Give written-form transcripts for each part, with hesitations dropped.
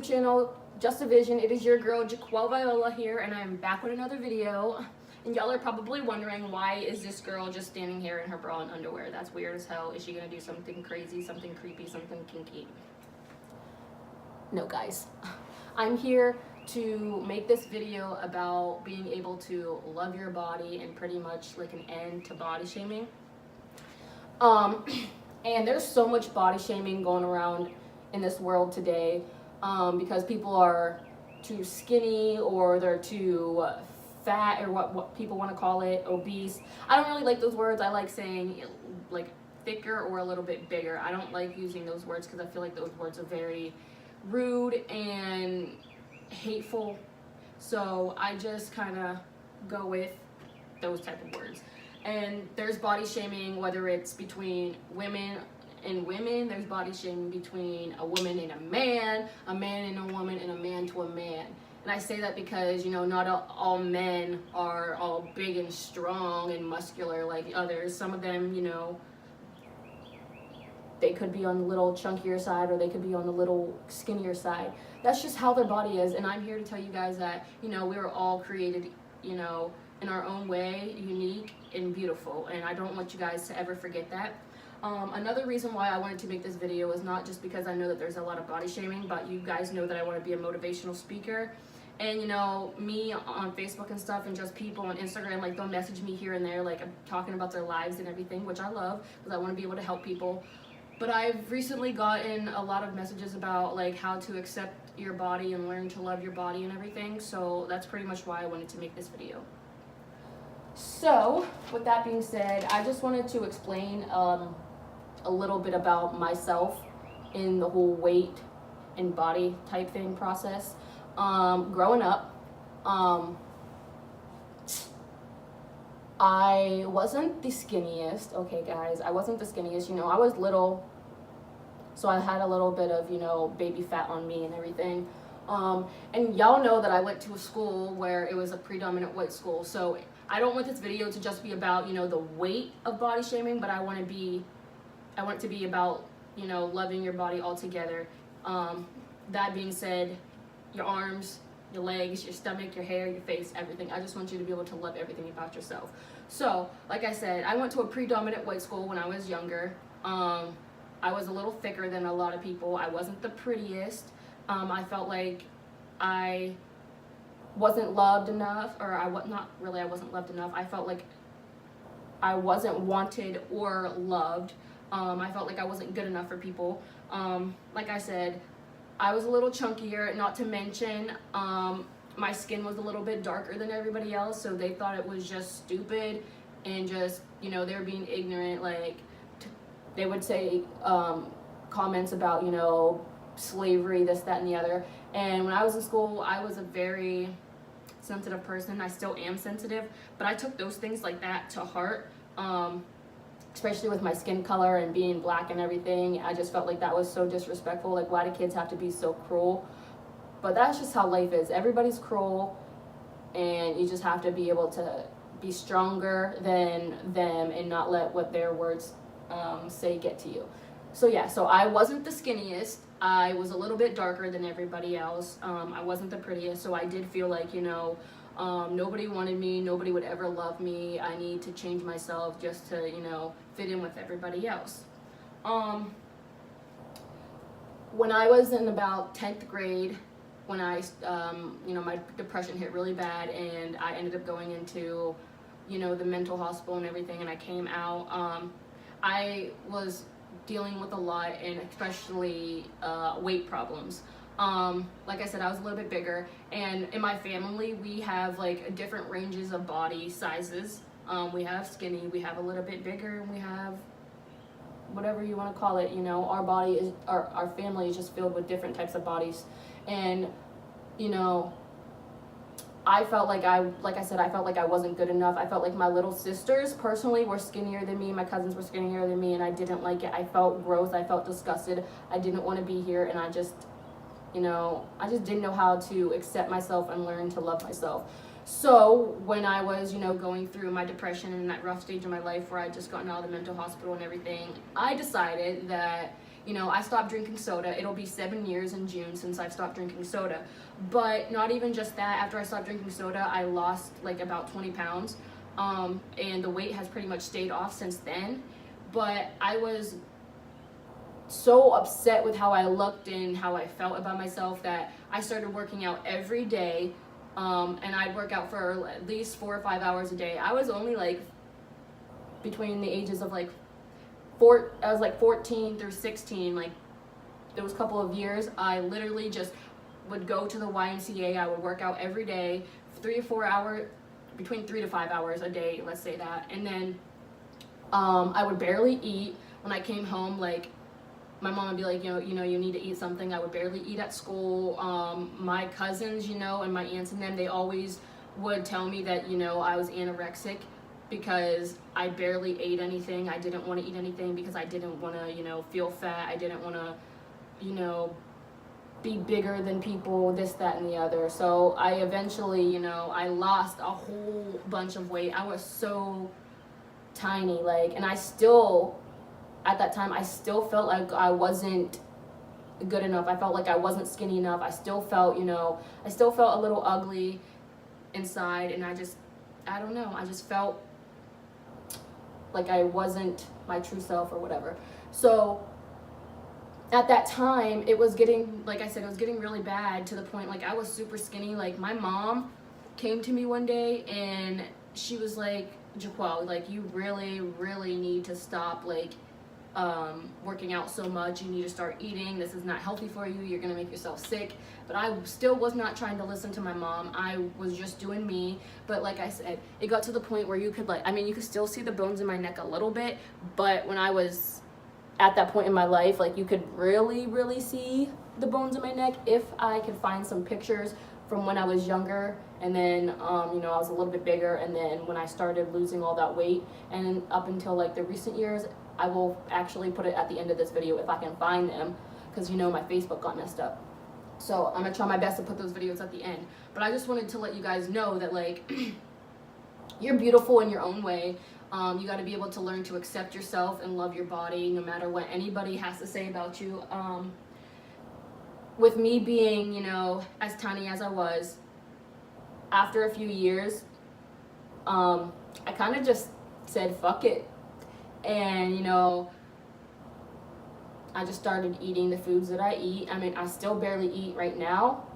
channel, Just a Vision. It is your girl, Jaquel Viola here, and I am back with another video. And y'all are probably wondering, why is this girl just standing here in her bra and underwear? That's weird as hell. Is she gonna do something crazy, something creepy, something kinky? No, guys. I'm here to make this video about being able to love your body and pretty much like an end to body shaming. And there's so much body shaming going around in this world today, because people are too skinny or they're too fat, or what people want to call it, obese. I don't really like those words. I like saying like thicker or a little bit bigger. I don't like using those words because I feel like those words are very rude and hateful. So I just kind of go with those type of words. And there's body shaming, whether it's between women and women. There's body shaming between a woman and a man and a woman, and a man to a man. And I say that because, you know, not all men are all big and strong and muscular like others. Some of them, you know, they could be on the little chunkier side, or they could be on the little skinnier side. That's just how their body is. And I'm here to tell you guys that, you know, we were all created, you know, in our own way, unique and beautiful. And I don't want you guys to ever forget that. Another reason why I wanted to make this video is not just because I know that there's a lot of body shaming, but you guys know that I want to be a motivational speaker. And, you know, me on Facebook and stuff, and just people on Instagram, like, they'll message me here and there, like, talking about their lives and everything, which I love because I want to be able to help people. But I've recently gotten a lot of messages about, like, how to accept your body and learn to love your body and everything. So that's pretty much why I wanted to make this video. So, with that being said, I just wanted to explain a little bit about myself in the whole weight and body type thing process. Growing up, I wasn't the skinniest, okay guys, I wasn't the skinniest, you know, I was little, so I had a little bit of, you know, baby fat on me and everything. And y'all know that I went to a school where it was a predominant white school, so I don't want this video to just be about, you know, the weight of body shaming, but I want it to be about, you know, loving your body altogether. That being said, your arms, your legs, your stomach, your hair, your face, everything. I just want you to be able to love everything about yourself. So, like I said, I went to a predominant white school when I was younger. I was a little thicker than a lot of people. I wasn't the prettiest. I felt like I wasn't loved enough, or I wasn't loved enough. I felt like I wasn't wanted or loved. I felt like I wasn't good enough for people. Like I said, I was a little chunkier, not to mention my skin was a little bit darker than everybody else, so they thought it was just stupid and just, you know, they were being ignorant. Like, they would say comments about, you know, slavery, this, that, and the other. And when I was in school, I was a very sensitive person. I still am sensitive, but I took those things like that to heart. Especially with my skin color and being black and everything. I just felt like that was so disrespectful. Like, why do kids have to be so cruel? But that's just how life is. Everybody's cruel, and you just have to be able to be stronger than them and not let what their words say get to you. So yeah, so I wasn't the skinniest. I was a little bit darker than everybody else. I wasn't the prettiest, so I did feel like, you know, nobody wanted me, nobody would ever love me. I need to change myself just to, you know, fit in with everybody else. When I was in about 10th grade, when I, you know, my depression hit really bad, and I ended up going into, you know, the mental hospital and everything, and I came out, I was dealing with a lot, and especially weight problems. Like I said, I was a little bit bigger, and in my family we have like different ranges of body sizes. We have skinny, we have a little bit bigger, and we have whatever you want to call it. You know, our family is just filled with different types of bodies. And, you know, I felt like I said, I felt like I wasn't good enough. I felt like my little sisters personally were skinnier than me, my cousins were skinnier than me, and I didn't like it. I felt gross, I felt disgusted, I didn't want to be here, and I just, you know, I just didn't know how to accept myself and learn to love myself. So when I was, you know, going through my depression and that rough stage of my life where I just gotten out of the mental hospital and everything, I decided that, You know, I stopped drinking soda. It'll be 7 years in June since I've stopped drinking soda. But not even just that, after I stopped drinking soda, I lost like about 20 pounds. And the weight has pretty much stayed off since then. But I was so upset with how I looked and how I felt about myself that I started working out every day. And I'd work out for at least 4 or 5 hours a day. I was only like between the ages of like I was like 14 through 16, like those couple of years, I literally just would go to the YMCA. I would work out every day, 3 or 4 hours, between 3 to 5 hours a day, let's say that. And then I would barely eat. When I came home, like my mom would be like, you need to eat something. I would barely eat at school. My cousins, and my aunts and them, they always would tell me that, I was anorexic because I barely ate anything. I didn't want to eat anything because I didn't want to, feel fat. I didn't want to, be bigger than people, this, that, and the other. So I eventually, I lost a whole bunch of weight. I was so tiny, and I still, at that time, I still felt like I wasn't good enough. I felt like I wasn't skinny enough. I still felt, I still felt a little ugly inside, and I don't know, I just felt like I wasn't my true self or whatever. So at that time, it was getting, like I said, it was getting really bad to the point, I was super skinny. My mom came to me one day and she was like, Jaquel, you really, really need to stop, working out so much. You need to start eating. This is not healthy for you. You're going to make yourself sick. But I still was not trying to listen to my mom. I was just doing me. But like I said, it got to the point where you could you could still see the bones in my neck a little bit. But when I was at that point in my life, you could really, really see the bones in my neck if I could find some pictures from when I was younger. And then, I was a little bit bigger. And then when I started losing all that weight, and up until the recent years, I will actually put it at the end of this video if I can find them, because my Facebook got messed up. So I'm gonna try my best to put those videos at the end. But I just wanted to let you guys know that you're beautiful in your own way. You got to be able to learn to accept yourself and love your body no matter what anybody has to say about you. With me being, as tiny as I was, after a few years, I kind of just said, fuck it. And, I just started eating the foods that I eat. I mean, I still barely eat right now,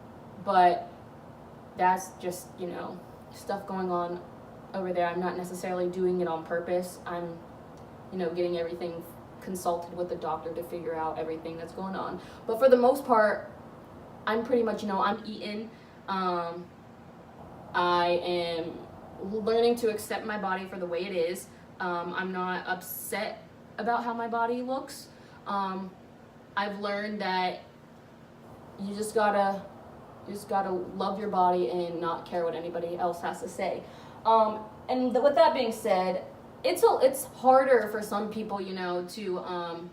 but that's just, stuff going on over there. I'm not necessarily doing it on purpose. I'm, getting everything consulted with the doctor to figure out everything that's going on. But for the most part, I'm pretty much, I'm eating. I am learning to accept my body for the way it is. I'm not upset about how my body looks. I've learned that you just gotta love your body and not care what anybody else has to say. With that being said, it's harder for some people, to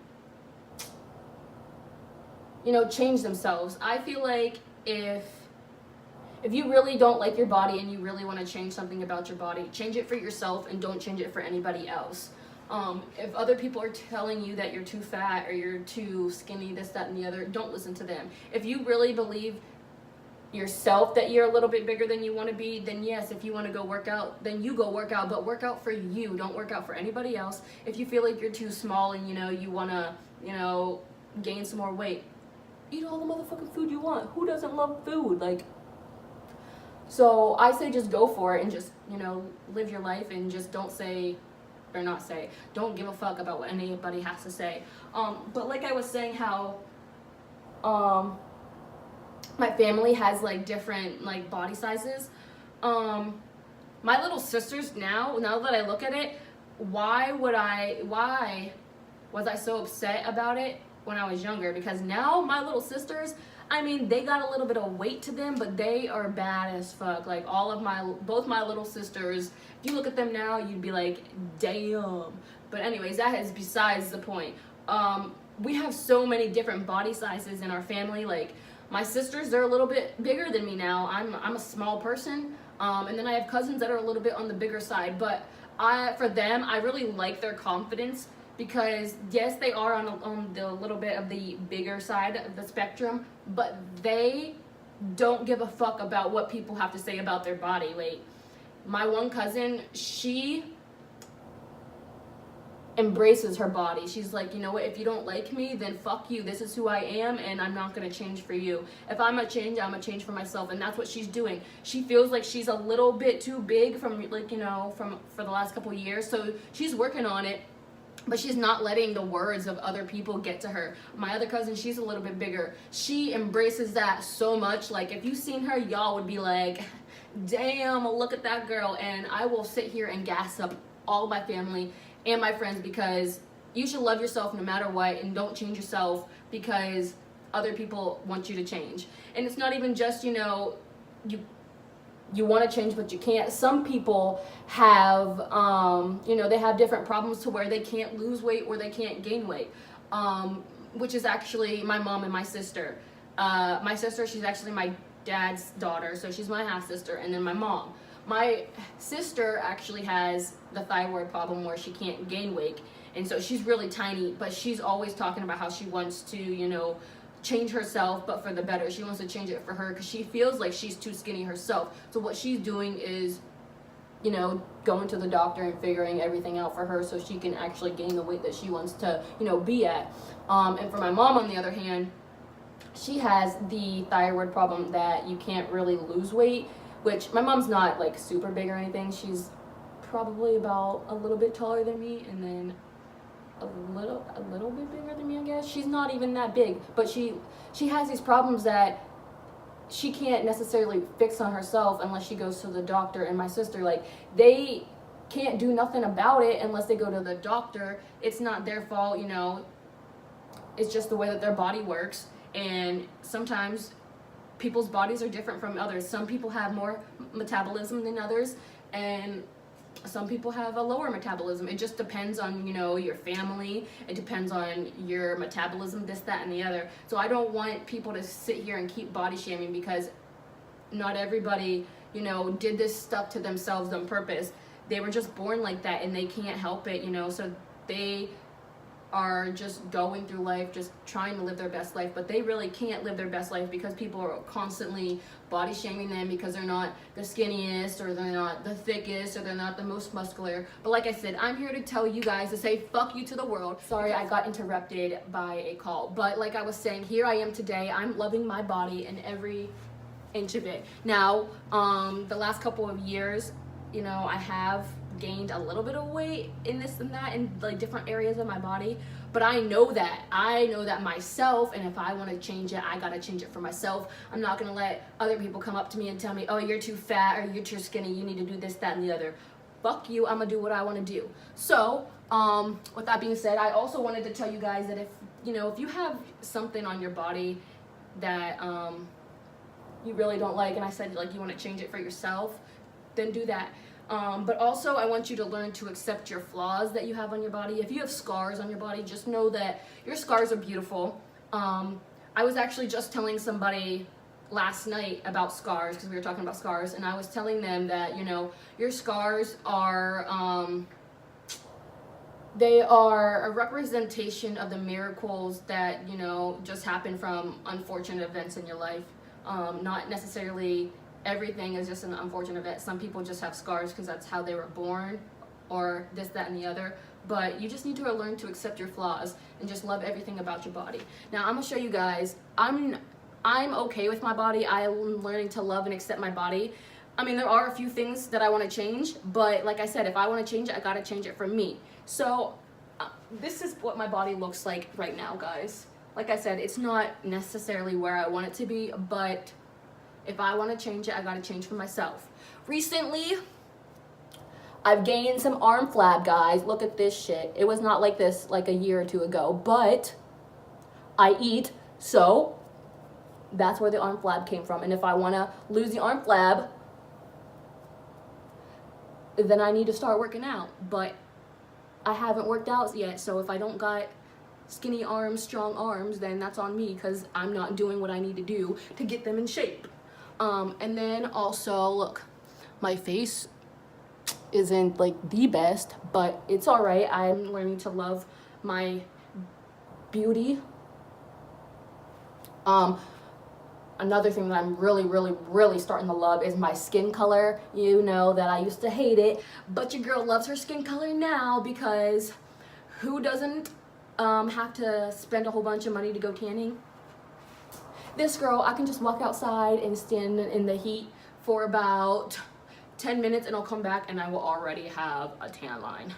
change themselves. I feel like if you really don't like your body and you really want to change something about your body, change it for yourself and don't change it for anybody else. If other people are telling you that you're too fat or you're too skinny, this, that, and the other, don't listen to them. If you really believe yourself that you're a little bit bigger than you want to be, then yes, if you want to go work out, then you go work out, but work out for you. Don't work out for anybody else. If you feel like you're too small and, you want to, gain some more weight, eat all the motherfucking food you want. Who doesn't love food? So I say just go for it and just, live your life and just don't give a fuck about what anybody has to say. But like I was saying, how my family has different body sizes. My little sisters now that I look at it, why was I so upset about it when I was younger? Because now my little sisters, they got a little bit of weight to them, but they are bad as fuck. Both my little sisters, if you look at them now, you'd be like, damn. But anyways, that is besides the point. We have so many different body sizes in our family. My sisters, they're a little bit bigger than me now. I'm a small person. And then I have cousins that are a little bit on the bigger side. But for them, I really like their confidence because yes, they are on the little bit of the bigger side of the spectrum, but they don't give a fuck about what people have to say about their body. Like, my one cousin, she embraces her body. She's like, you know what, if you don't like me, then fuck you. This is who I am, and I'm not gonna change for you. If I'm gonna change, I'm gonna change for myself, and that's what she's doing. She feels like she's a little bit too big from, like, you know, for the last couple years, so she's working on it. But she's not letting the words of other people get to her. My other cousin, she's a little bit bigger. She embraces that so much. Like, if you seen her, y'all would be like, damn, look at that girl. And I will sit here and gas up all my family and my friends, because you should love yourself no matter what, and don't change yourself because other people want you to change. And it's not even just, you know, you want to change but you can't. Some people have you know, they have different problems to where they can't lose weight or they can't gain weight, which is actually my mom and my sister. My sister, she's actually my dad's daughter, so she's my half sister. And then my mom, my sister actually has the thyroid problem where she can't gain weight, and so she's really tiny, but she's always talking about how she wants to, you know, change herself, but for the better. She wants to change it for her because she feels like she's too skinny herself. So what she's doing is, you know, going to the doctor and figuring everything out for her so she can actually gain the weight that she wants to, you know, be at. And for my mom, on the other hand, she has the thyroid problem that you can't really lose weight, which my mom's not like super big or anything. She's probably about a little bit taller than me, and then a little bit bigger than me, I guess. She's not even that big, but she has these problems that she can't necessarily fix on herself unless she goes to the doctor. And my sister, like, they can't do nothing about it unless they go to the doctor. It's not their fault, you know. It's just the way that their body works, and sometimes people's bodies are different from others. Some people have more metabolism than others, and some people have a lower metabolism. It just depends on, you know, your family. It depends on your metabolism, this, that, and the other. So I don't want people to sit here and keep body shaming, because not everybody, you know, did this stuff to themselves on purpose. They were just born like that, and they can't help it, you know. So they are just going through life, just trying to live their best life, but they really can't live their best life because people are constantly body shaming them because they're not the skinniest, or they're not the thickest, or they're not the most muscular. But like I said, I'm here to tell you guys to say fuck you to the world. Sorry, I got interrupted by a call, but like I was saying, here I am today. I'm loving my body and every inch of it. Now, the last couple of years, you know, I have gained a little bit of weight in this and that in like different areas of my body, but I know that myself, and if I want to change it, I gotta change it for myself. I'm not gonna let other people come up to me and tell me, oh, you're too fat, or you're too skinny, you need to do this, that, and the other. Fuck you, I'm gonna do what I want to do. So with that being said, I also wanted to tell you guys that if you have something on your body that you really don't like, and I said, like, you want to change it for yourself, then do that. But also, I want you to learn to accept your flaws that you have on your body. If you have scars on your body, just know that your scars are beautiful. I was actually just telling somebody last night about scars, because we were talking about scars, and I was telling them that, you know, your scars are, they are a representation of the miracles that, you know, just happen from unfortunate events in your life. Not necessarily everything is just an unfortunate event. Some people just have scars because that's how they were born, or this, that, and the other. But you just need to learn to accept your flaws and just love everything about your body. Now, I'm gonna show you guys. I'm okay with my body. I'm learning to love and accept my body. I mean, there are a few things that I want to change, but like I said, if I want to change it, I gotta change it for me. So this is what my body looks like right now, guys. Like I said, it's not necessarily where I want it to be, but if I want to change it, I gotta change for myself. Recently, I've gained some arm flab, guys. Look at this shit. It was not like this like a year or two ago, but I eat, so that's where the arm flab came from. And if I want to lose the arm flab, then I need to start working out. But I haven't worked out yet, so if I don't got skinny arms, strong arms, then that's on me, because I'm not doing what I need to do to get them in shape. And then also, look, my face isn't like the best, but it's all right. I'm learning to love my beauty. Another thing that I'm really starting to love is my skin color. You know that I used to hate it, but your girl loves her skin color now, because who doesn't have to spend a whole bunch of money to go tanning? This girl, I can just walk outside and stand in the heat for about 10 minutes and I'll come back and I will already have a tan line.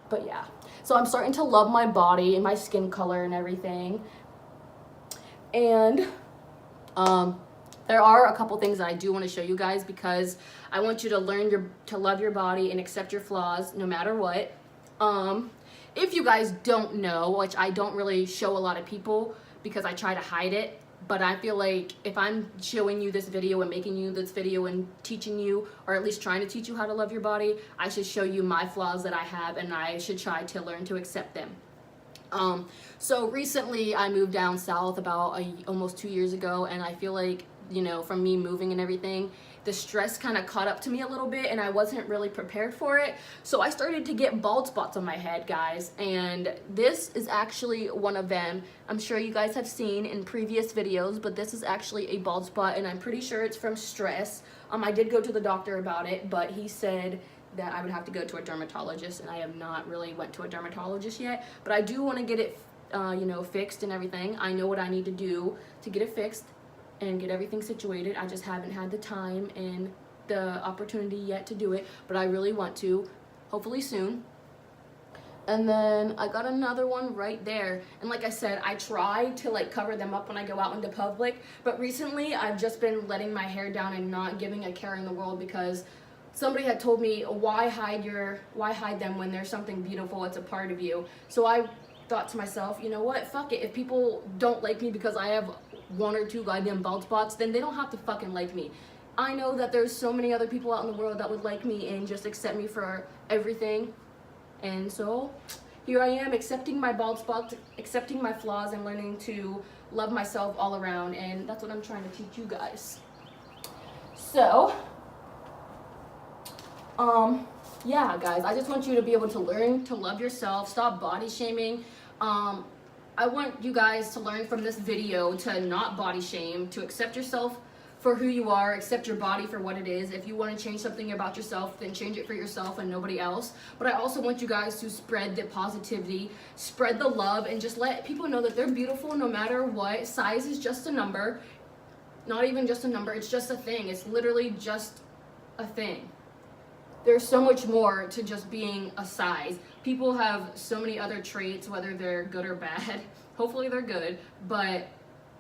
But yeah, so I'm starting to love my body and my skin color and everything. And there are a couple things that I do want to show you guys, because I want you to learn to love your body and accept your flaws no matter what. If you guys don't know, which I don't really show a lot of people because I try to hide it, but I feel like if I'm showing you this video and making you this video and teaching you, or at least trying to teach you how to love your body, I should show you my flaws that I have, and I should try to learn to accept them. So recently I moved down south about almost 2 years ago, and I feel like, you know, from me moving and everything, the stress kind of caught up to me a little bit, and I wasn't really prepared for it. So I started to get bald spots on my head, guys, and this is actually one of them. I'm sure you guys have seen in previous videos, but this is actually a bald spot, and I'm pretty sure it's from stress. I did go to the doctor about it, but he said that I would have to go to a dermatologist, and I have not really went to a dermatologist yet, but I do want to get it you know, fixed and everything. I know what I need to do to get it fixed and get everything situated. I just haven't had the time and the opportunity yet to do it, but I really want to, hopefully soon. And then I got another one right there, and like I said, I try to like cover them up when I go out into public, but recently I've just been letting my hair down and not giving a care in the world, because somebody had told me, why hide them when there's something beautiful, it's a part of you. So I thought to myself, you know what, fuck it, if people don't like me because I have 1 or 2 goddamn bald spots, then they don't have to fucking like me. I know that there's so many other people out in the world that would like me and just accept me for everything. And so here I am, accepting my bald spots, accepting my flaws, and learning to love myself all around, and that's what I'm trying to teach you guys. So yeah, guys, I just want you to be able to learn to love yourself, stop body shaming. I want you guys to learn from this video to not body shame, to accept yourself for who you are, accept your body for what it is. If you want to change something about yourself, then change it for yourself and nobody else. But I also want you guys to spread the positivity, spread the love, and just let people know that they're beautiful no matter what. Size is just a number. Not even just a number, it's just a thing. It's literally just a thing. There's so much more to just being a size. People have so many other traits, whether they're good or bad. Hopefully they're good, but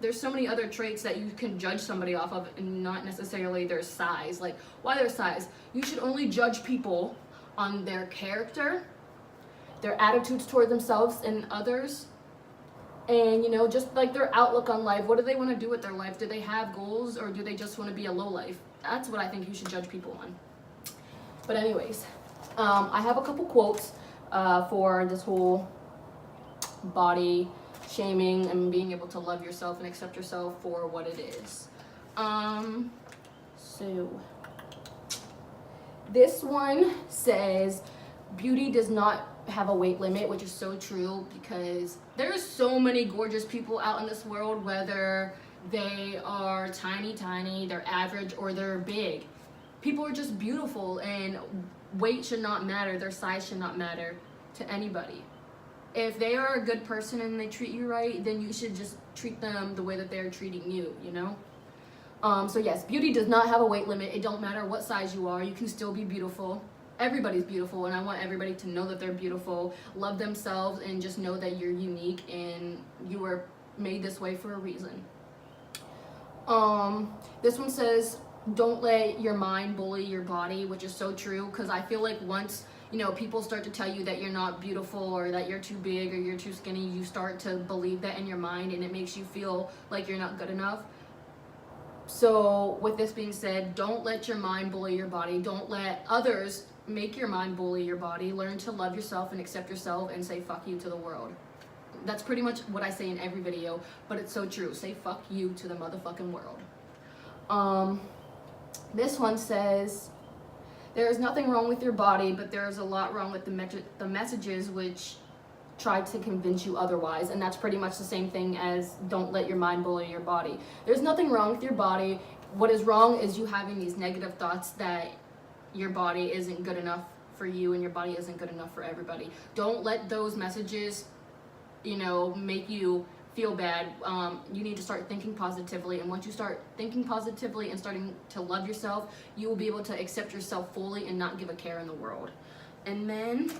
there's so many other traits that you can judge somebody off of, and not necessarily their size. Like, why their size? You should only judge people on their character, their attitudes toward themselves and others, and, you know, just like their outlook on life. What do they want to do with their life? Do they have goals, or do they just want to be a low life? That's what I think you should judge people on. But anyways, I have a couple quotes for this whole body shaming and being able to love yourself and accept yourself for what it is. So this one says, beauty does not have a weight limit, which is so true, because there's so many gorgeous people out in this world, whether they are tiny, they're average, or they're big. People are just beautiful, and weight should not matter, their size should not matter to anybody. If they are a good person and they treat you right, then you should just treat them the way that they're treating you, you know? So yes, beauty does not have a weight limit. It don't matter what size you are, you can still be beautiful. Everybody's beautiful, and I want everybody to know that they're beautiful, love themselves, and just know that you're unique and you were made this way for a reason. This one says, don't let your mind bully your body, which is so true, because I feel like once, you know, people start to tell you that you're not beautiful, or that you're too big, or you're too skinny, you start to believe that in your mind, and it makes you feel like you're not good enough. So with this being said, don't let your mind bully your body. Don't let others make your mind bully your body. Learn to love yourself and accept yourself, and say fuck you to the world. That's pretty much what I say in every video, but it's so true. Say fuck you to the motherfucking world. This one says, there is nothing wrong with your body, but there is a lot wrong with the messages which try to convince you otherwise. And that's pretty much the same thing as don't let your mind bully your body. There's nothing wrong with your body. What is wrong is you having these negative thoughts that your body isn't good enough for you and your body isn't good enough for everybody. Don't let those messages, make you feel bad. You need to start thinking positively, and once you start thinking positively and starting to love yourself, you will be able to accept yourself fully and not give a care in the world. And then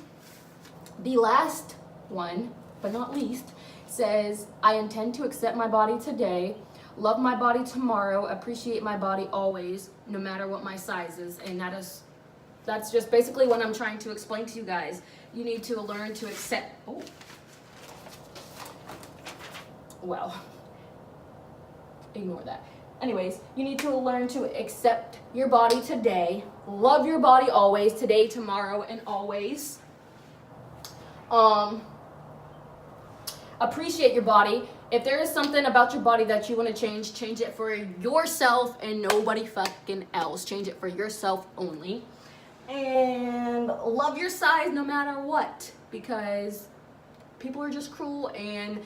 the last one, but not least, says, I intend to accept my body today, love my body tomorrow, appreciate my body always, no matter what my size is. And that's just basically what I'm trying to explain to you guys. You need to learn to accept, ignore that. Anyways, you need to learn to accept your body today, love your body always, today, tomorrow, and always. Appreciate your body. If there is something about your body that you want to change it for yourself and nobody fucking else. Change it for yourself only. And love your size no matter what, because people are just cruel. And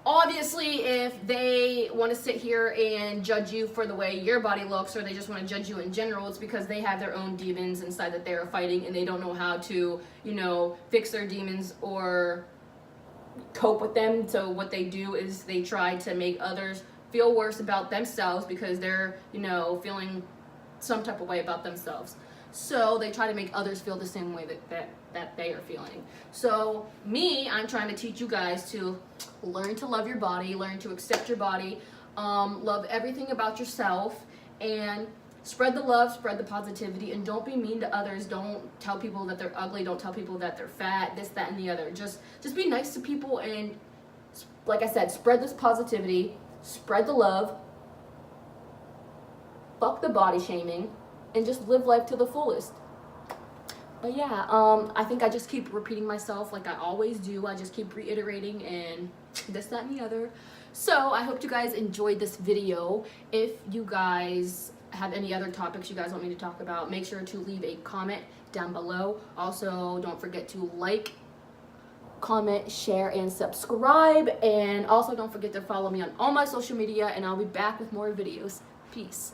obviously, if they want to sit here and judge you for the way your body looks, or they just want to judge you in general, it's because they have their own demons inside that they're fighting, and they don't know how to, fix their demons or cope with them. So what they do is they try to make others feel worse about themselves because they're, feeling some type of way about themselves. So they try to make others feel the same way that they are feeling. So I'm trying to teach you guys to learn to love your body, learn to accept your body, love everything about yourself, and spread the love, spread the positivity, and don't be mean to others. Don't tell people that they're ugly. Don't tell people that they're fat, this, that, and the other. Just be nice to people, and like I said, spread this positivity, spread the love, fuck the body shaming, and just live life to the fullest. But yeah, I think I just keep repeating myself like I always do. I just keep reiterating and this, that, and the other. So I hope you guys enjoyed this video. If you guys have any other topics you guys want me to talk about, make sure to leave a comment down below. Also, don't forget to like, comment, share, and subscribe. And also don't forget to follow me on all my social media, and I'll be back with more videos. Peace.